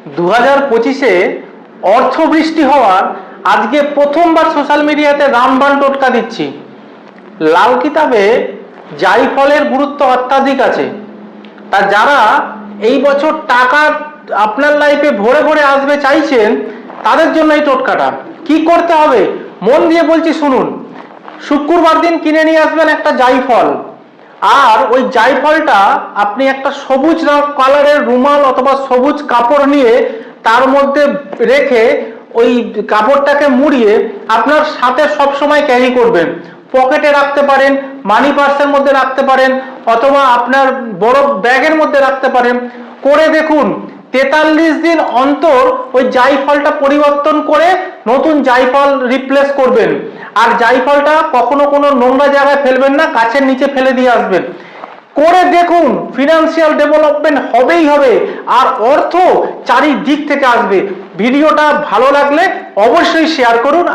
2025-এ অর্থবৃষ্টি হওয়ার আজকে প্রথমবার সোশ্যাল মিডিয়াতে রামবান টোটকা দিচ্ছি। লাল কিতাবে জায়ফলের গুরুত্ব অত্যাধিক আছে। তা যারা এই বছর টাকা আপনার লাইফে ভরে ভরে আসবে চাইছেন, তাদের জন্য এই টোটকাটা। কি করতে হবে মন দিয়ে বলছি শুনুন। শুক্রবার দিন কিনে নিয়ে আসবেন একটা জায়ফল, আর ওই জায়ফলটা আপনি একটা সবুজ কালারের রুমাল অথবা সবুজ কাপড় নিয়ে তার মধ্যে রেখে ওই কাপড়টাকে মুড়িয়ে আপনার সাথে সব সময় ক্যারি করবেন। পকেটে রাখতে পারেন, মানি পার্সের মধ্যে রাখতে পারেন, অথবা আপনার বড় ব্যাগের মধ্যে রাখতে পারেন। করে দেখুন 43 দিন অন্তর ওই জায়ফলটা পরিবর্তন করে নতুন জায়ফল রিপ্লেস করবেন। আর জায়ফলটা কখনো কোনো নোংরা জায়গায় ফেলবেন না, গাছের নিচে ফেলে দিয়ে আসবেন। করে দেখুন ফিনান্সিয়াল ডেভেলপমেন্ট হবেই হবে, আর অর্থ চারিদিক থেকে আসবে। ভিডিওটা ভালো লাগলে অবশ্যই শেয়ার করুন।